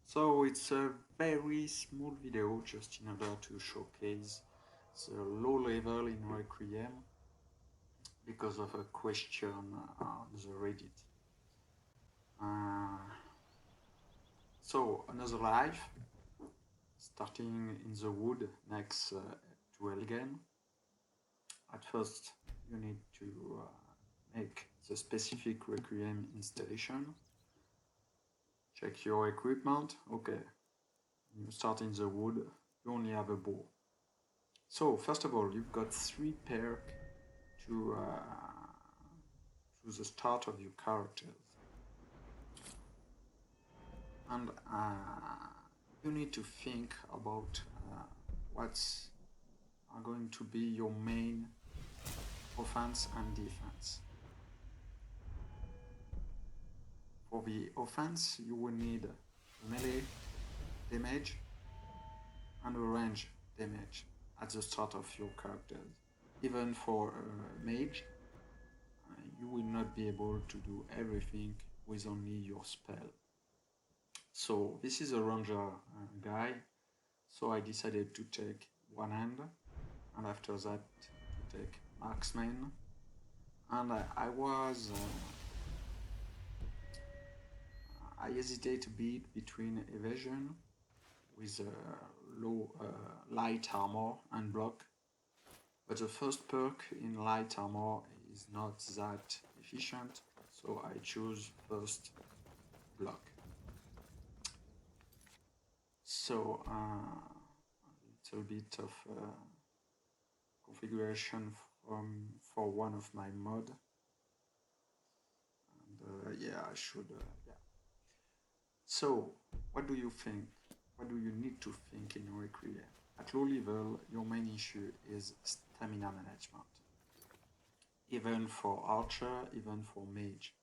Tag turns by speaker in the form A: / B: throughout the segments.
A: So it's a very small video just in order to showcase the low level in Requiem because of a question on the Reddit. Uh, so another life starting in the wood next to Elgen. At first you need to make the specific Requiem installation. Check your equipment. Okay, you start in the wood, you only have a bow. So first of all, you've got 3 perks to the start of your characters, and you need to think about what's are going to be your main offense and defense. For the offense, you will need melee damage and a range damage at the start of your characters. Even for a mage, you will not be able to do everything with only your spell. So this is a ranger guy, so I decided to take one hand, and after that to take marksman. And I hesitate a bit between evasion with low light armor and block, but the first perk in light armor is not that efficient, so I choose first block. So a little bit of configuration for one of my mod, and yeah, I should yeah. So what do you think? What do you need to think in Requiem? At low level, your main issue is stamina management, even for archer, even for mage,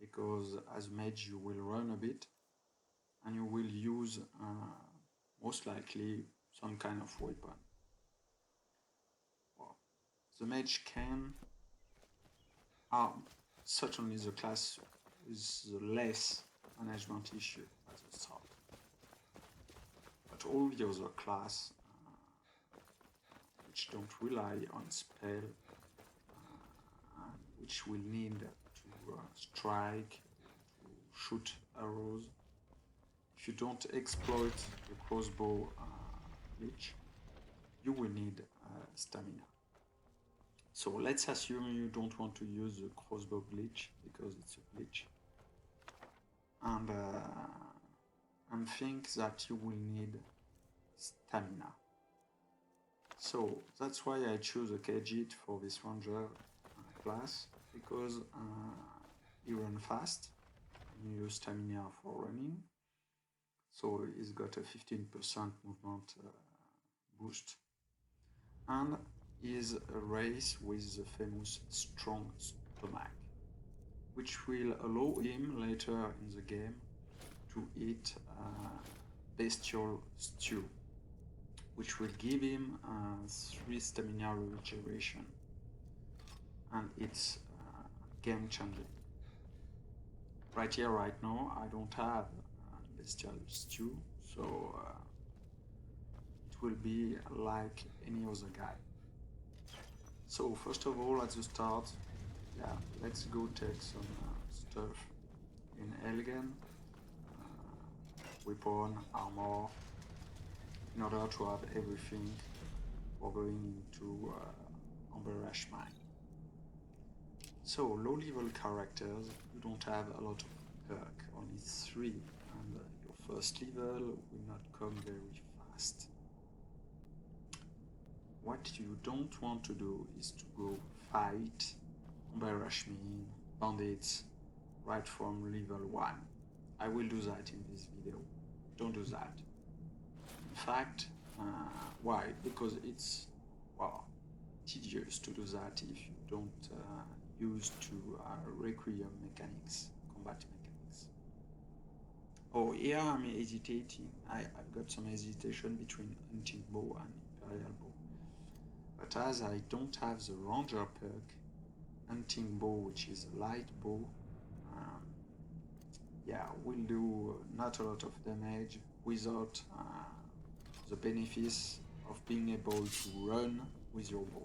A: because as mage you will run a bit and you will use most likely some kind of weapon. Well, the mage can certainly the class with the less management issue at the start, but all the other class which don't rely on spell, which will need to strike, to shoot arrows. If you don't exploit the crossbow glitch, you will need stamina. So let's assume you don't want to use the crossbow glitch because it's a glitch, and think that you will need stamina. So that's why I choose a Khajiit for this ranger class, because he runs fast, you use stamina for running, so he's got a 15% movement boost, and is a race with the famous strong stomach, which will allow him later in the game to eat bestial stew, which will give him 3 stamina regeneration, and it's game changing. Right here, right now, I don't have bestial stew, so it will be like any other guy. So first of all, at the start, yeah, let's go take some stuff in Elgen, weapon, armor, in order to have everything for going into Amber-Ash Mine. So low level characters, you don't have a lot of perk, only 3, and your first level will not come very fast. What you don't want to do is to go fight Amber-Ash Mine, bandits, right from level 1. I will do that in this video. Don't do that. In fact, why? Because it's, well, tedious to do that if you don't use to Requiem mechanics, combat mechanics. Oh, here I'm hesitating. I've got some hesitation between hunting bow and imperial bow. But as I don't have the ranger perk, hunting bow, which is a light bow, yeah, will do not a lot of damage without the benefits of being able to run with your bow.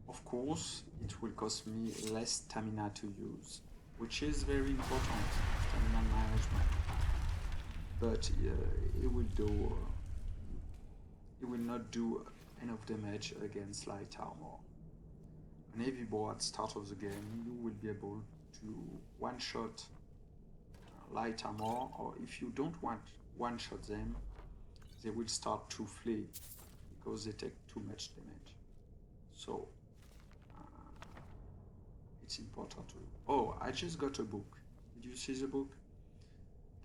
A: Of course, it will cost me less stamina to use, which is very important, stamina management. But it will not do enough damage against light armor. An heavy bow at start of the game, you will be able to one-shot light armor, or if you don't want one-shot them, they will start to flee because they take too much damage. So it's important to... Oh, I just got a book. Did you see the book?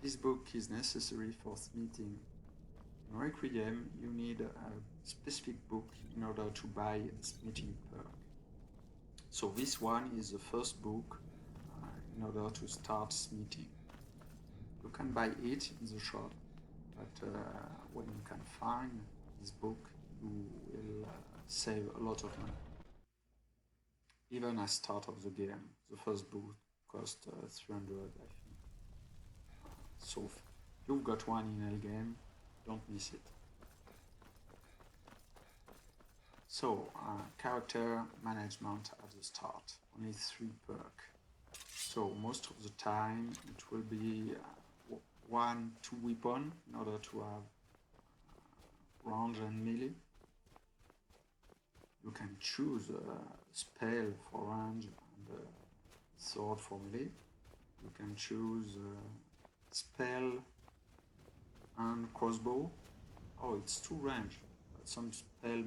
A: This book is necessary for smithing. In Requiem, you need a specific book in order to buy the smithing perk. So this one is the first book in order to start smithing. You can buy it in the shop, but when you can find this book, you will save a lot of money. Even at start of the game, the first book cost 300, I think. So if you've got one in L game, don't miss it. So character management at the start, only 3 perk. So most of the time it will be 1-2 weapon in order to have range and melee. You can choose a spell for range and a sword for melee. You can choose a spell and crossbow. Oh, it's 2 range, but some spell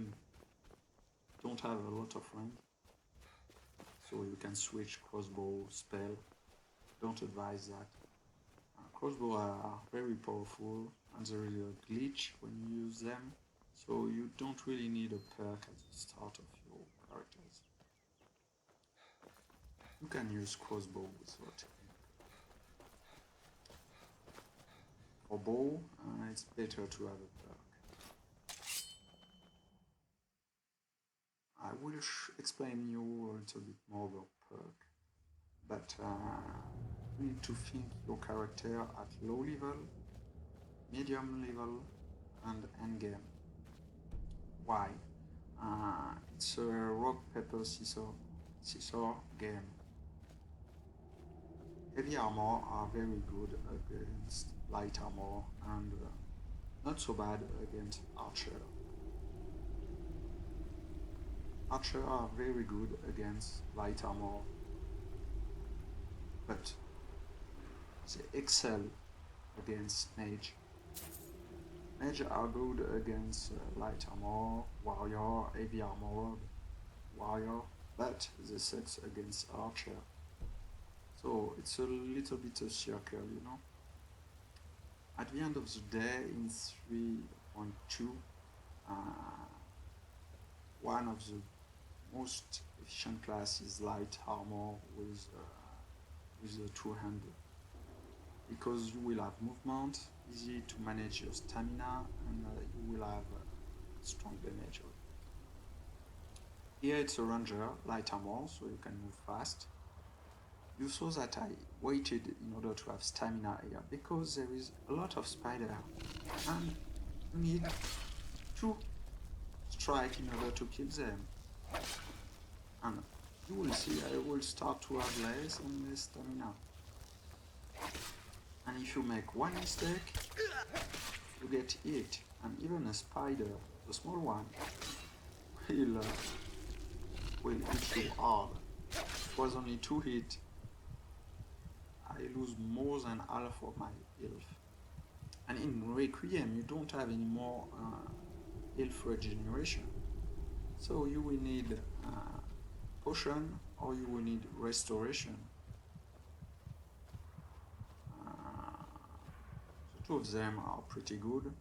A: don't have a lot of range. So you can switch crossbow spell. Don't advise that. Crossbow are very powerful and there is a glitch when you use them. So you don't really need a perk at the start of your characters. You can use crossbow without any perk. For bow, it's better to have a perk. I will explain you a little bit more about perk, but you need to think your character at low level, medium level, and endgame. Why? It's a rock, paper, scissors game. Heavy armor are very good against light armor and not so bad against archer. Archer are very good against light armor, but they excel against mage. Mage are good against light armor, warrior, heavy armor, warrior, but they suck against archer. So it's a little bit a circle, you know. At the end of the day, in 3.2, one of the most efficient class is light armor with the 2 hand, because you will have movement, easy to manage your stamina, and you will have strong damage. Here it's a ranger, light armor, so you can move fast. You saw that I waited in order to have stamina here, because there is a lot of spider, and you need 2 strike in order to kill them. And you will see I will start to have less and less stamina. And if you make one mistake, you get hit, and even a spider, the small one, will hit you hard. It was only 2 hits. I lose more than half of my health. And in Requiem, you don't have any more health regeneration. So you will need potion, or you will need restoration. The 2 of them are pretty good.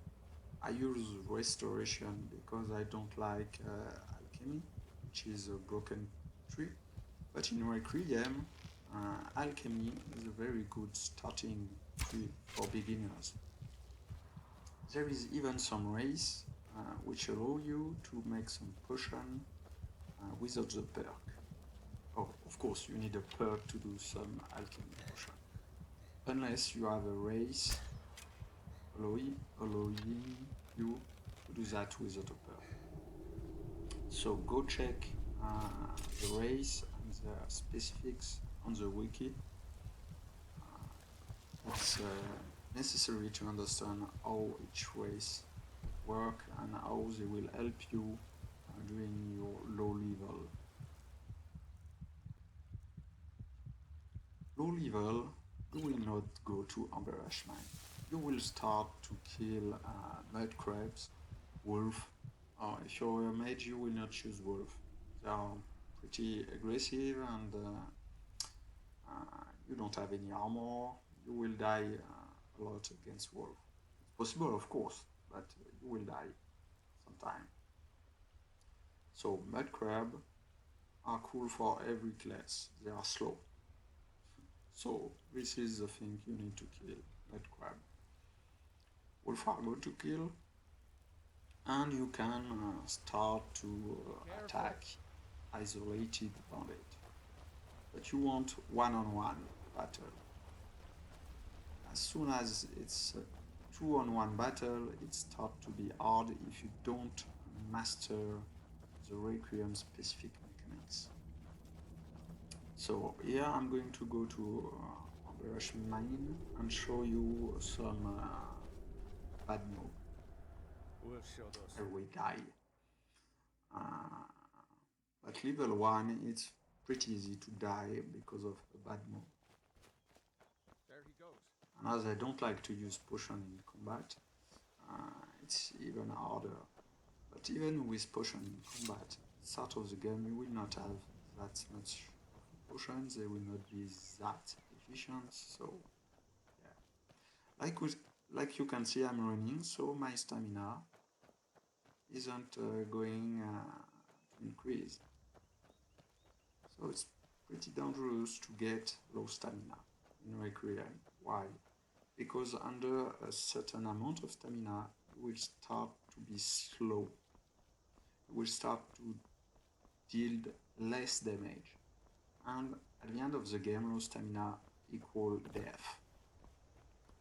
A: I use restoration because I don't like alchemy, which is a broken tree. But in Requiem, alchemy is a very good starting tree for beginners. There is even some race which allow you to make some potion without the perk. Oh, of course, you need a perk to do some alchemy potion. unless you have a race allowing you to do that with autoper. So go check the race and the specifics on the wiki. It's necessary to understand how each race work and how they will help you during your low level. Low level, you will not go to Amberrush Mine. You will start to kill mud crabs, wolf. If you're a mage, you will not choose wolf. They are pretty aggressive and you don't have any armor. You will die a lot against wolf. It's possible, of course, but you will die sometime. So mud crab are cool for every class. They are slow. So this is the thing you need to kill, mud crab. Wolf are good to kill, and you can start to attack isolated bandit. But you want one-on-one battle. As soon as it's two-on-one battle, it starts to be hard if you don't master the Requiem specific mechanics. So here I'm going to go to Amberrush Mine and show you some bad move. I will die. At level 1 it's pretty easy to die because of a bad move.
B: There he goes.
A: And as I don't like to use potion in combat, it's even harder. But even with potion in combat, start of the game you will not have that much potions, they will not be that efficient, so yeah. Like you can see I'm running, so my stamina isn't going to increase. So it's pretty dangerous to get low stamina in Requiem. Why? Because under a certain amount of stamina, you will start to be slow. You will start to deal less damage. And at the end of the game, low stamina equal death.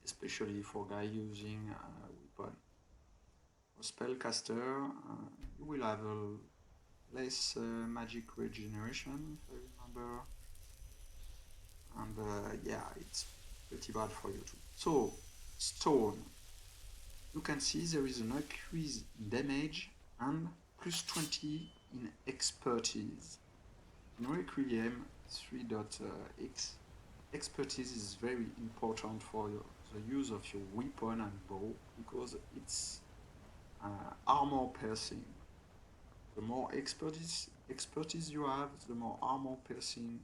A: Especially for guy using a weapon. For spellcaster, you will have a less magic regeneration, if I remember. And yeah, it's pretty bad for you too. So, stone. You can see there is an increase in damage and plus 20 in expertise. In Requiem 3.x, expertise is very important for the use of your weapon and bow because it's armor piercing. The more expertise you have, the more armor piercing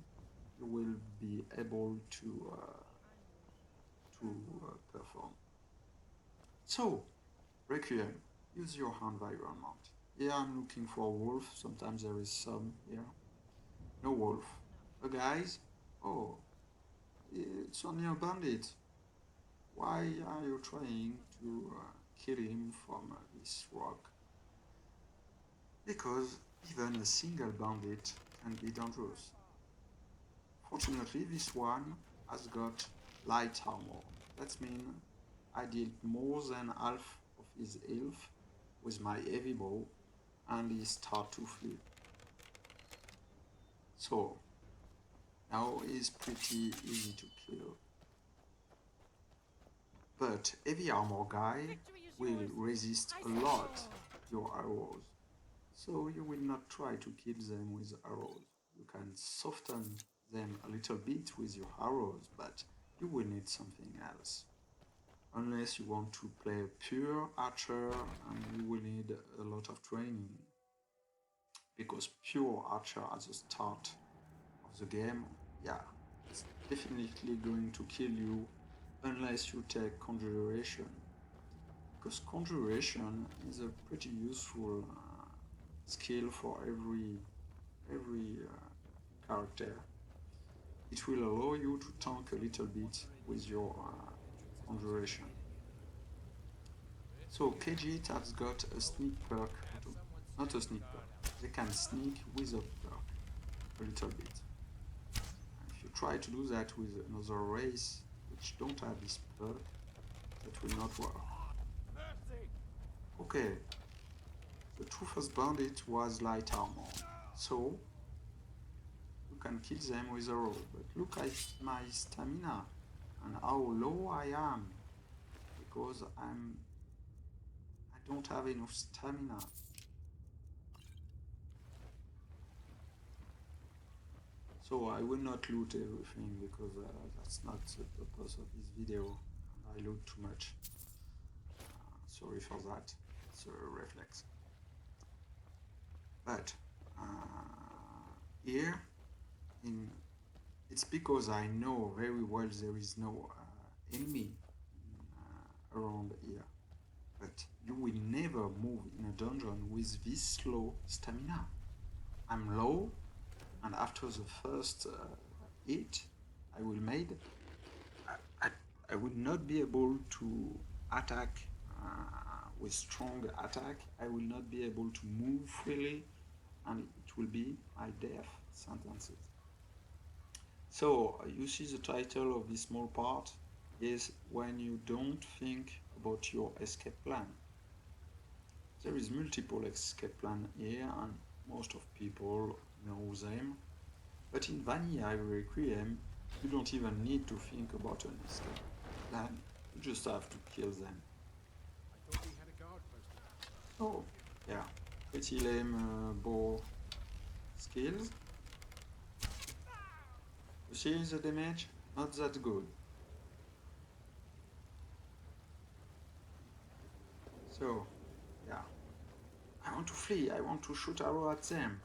A: you will be able to perform. So, Requiem, use your environment. Here I'm looking for a wolf, sometimes there is some here. No wolf. The guys, oh, it's only a bandit. Why are you trying to kill him from this rock? Because even a single bandit can be dangerous. Fortunately, this one has got light armor. That means I did more than half of his health with my heavy bow, and he start to flee. So now he's pretty easy to kill. But heavy armor guy will resist a lot your arrows. So you will not try to kill them with arrows. You can soften them a little bit with your arrows, but you will need something else. Unless you want to play a pure archer, and you will need a lot of training. Because pure archer at the start of the game, yeah, it's definitely going to kill you unless you take conjuration. Because conjuration is a pretty useful skill for every character. It will allow you to tank a little bit with your conjuration. So KG has got a sneak perk, not a sneak perk, they can sneak with a perk a little bit. And if you try to do that with another race, you which don't have this perk, that will not work.
B: Mercy!
A: Okay, the two first bandits was light armor, so you can kill them with a roll. But look at my stamina and how low I am, because I don't have enough stamina. So I will not loot everything, because that's not the purpose of this video, and I loot too much. Sorry for that, it's a reflex. But here, it's because I know very well there is no enemy around here. But you will never move in a dungeon with this low stamina. I'm low, and after the first hit I will made, I will not be able to attack with strong attack. I will not be able to move freely, and it will be my death sentences. So you see the title of this small part is when you don't think about your escape plan. There is multiple escape plan here, and most of people know them. But in Vanilla Requiem, you don't even need to think about an escape plan. You just have to kill them.
B: I thought we had a guard posted outside.
A: Oh, yeah, pretty lame bow skills. You see the damage? Not that good. So, yeah. I want to flee. I want to shoot arrow at them.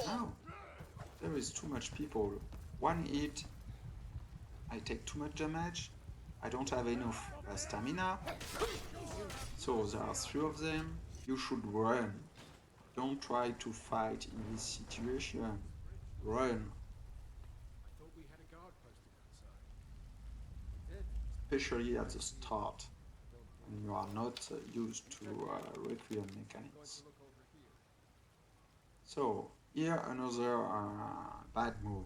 A: No. There is too much people. One hit, I take too much damage. I don't have enough stamina. So there are three of them. You should run. Don't try to fight in this situation. Run.
B: I thought we had a guard posted outside. We did.
A: Especially at the start, when you are not used to Requiem mechanics.
B: Look over here.
A: So, here another bad move,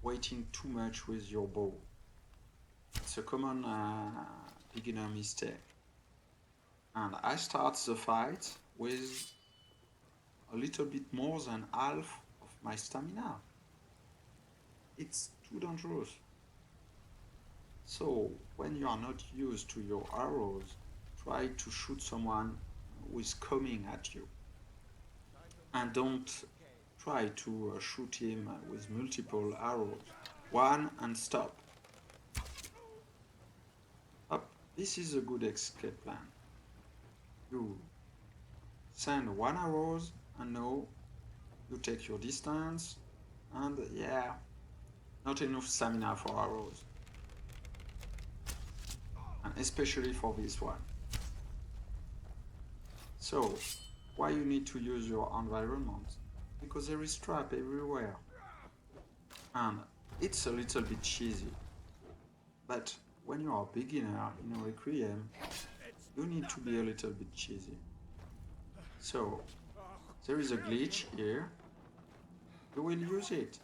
A: waiting too much with your bow. It's a common beginner mistake. And I start the fight with a little bit more than half of my stamina. It's too dangerous. So, when you are not used to your arrows, try to shoot someone who is coming at you. And don't try to shoot him with multiple arrows. One and stop. Up. This is a good escape plan. You send one arrows, and now you take your distance, and yeah, not enough stamina for arrows. And especially for this one. So, why you need to use your environment? Because there is trap everywhere. And it's a little bit cheesy. But when you are a beginner in Requiem, you need to be a little bit cheesy. So, there is a glitch here. You will use it.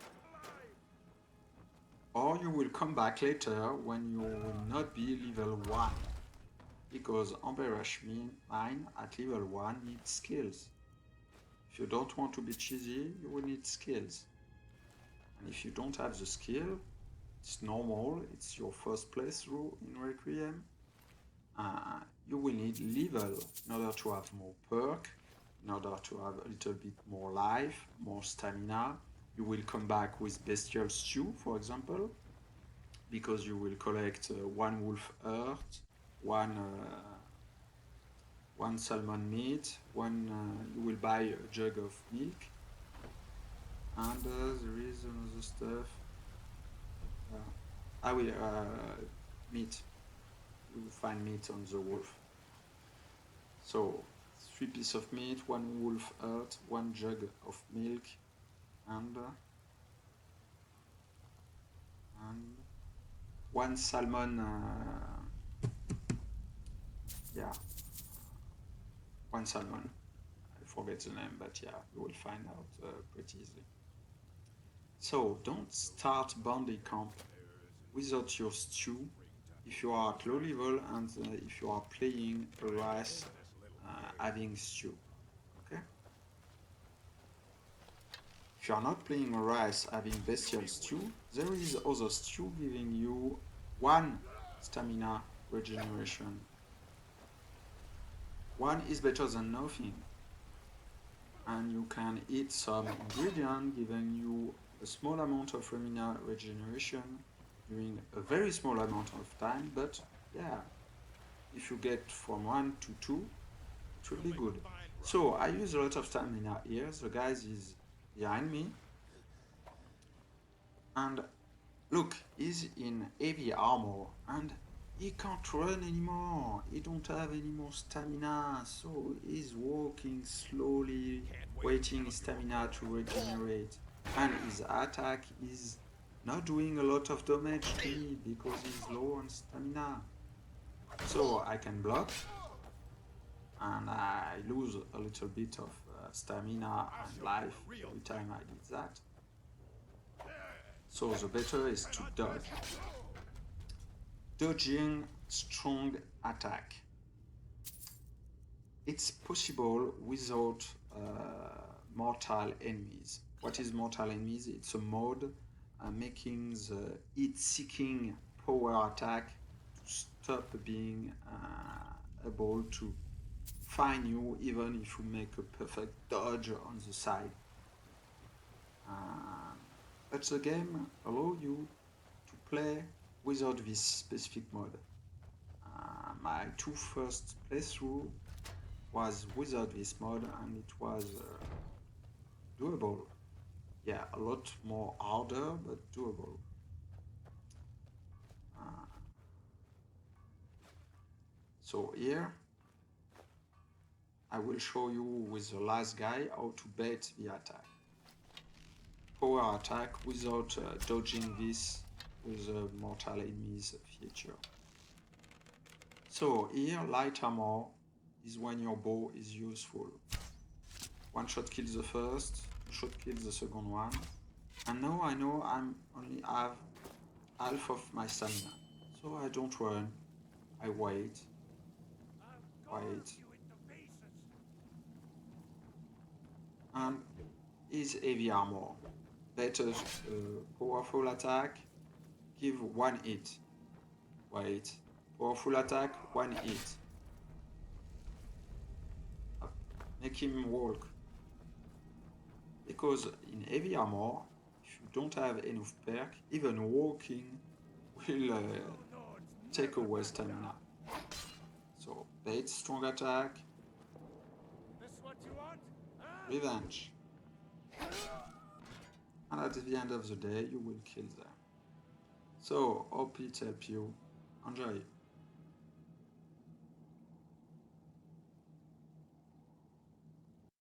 A: Or you will come back later when you will not be level 1. Because Embarrass Mine at level 1 needs skills. If you don't want to be cheesy, you will need skills. And if you don't have the skill, it's normal, it's your first playthrough in Requiem. You will need level in order to have more perk, in order to have a little bit more life, more stamina. You will come back with Bestial Stew, for example, because you will collect one wolf heart, one salmon meat, you will buy a jug of milk, and there is another stuff. Meat. You will find meat on the wolf. So 3 pieces of meat, 1 wolf heart, 1 jug of milk, and 1 salmon. One salmon. I forget the name, but yeah, you will find out pretty easily. So don't start bandit camp without your stew if you are at low level and if you are playing a race having stew. Okay? If you are not playing a race having bestial stew, there is other stew giving you 1 stamina regeneration. 1 is better than nothing. And you can eat some ingredient giving you a small amount of stamina regeneration during a very small amount of time, but yeah, if you get from 1 to 2, it will be good. So I use a lot of stamina here. The guy is behind me. And look, he's in heavy armor and he can't run anymore. He don't have any more stamina, so he's walking slowly, waiting his stamina to regenerate. And his attack is not doing a lot of damage to me because he's low on stamina. So I can block and I lose a little bit of stamina and life every time I did that. So the better is to dodge. Dodging strong attack. It's possible without mortal enemies. What is mortal enemies? It's a mode making the heat-seeking power attack to stop being able to find you even if you make a perfect dodge on the side. But the game allows you to play without this specific mode. My 2 first playthrough was without this mode and it was doable. Yeah, a lot more harder, but doable. So here, I will show you with the last guy how to bait the attack. Power attack without dodging this with the mortal enemies feature. So here, light armor is when your bow is useful. 1 shot kills the first, 2 shot kills the second one. And now I know I only have half of my stamina. So I don't run, I wait. And is heavy armor. Better powerful attack, give 1 hit. Wait, powerful attack, 1 hit. Make him walk. Because in heavy armor, if you don't have enough perk, even walking will take away stamina. So bait strong attack, revenge. And at the end of the day, you will kill them. So hope it helped you. Enjoy.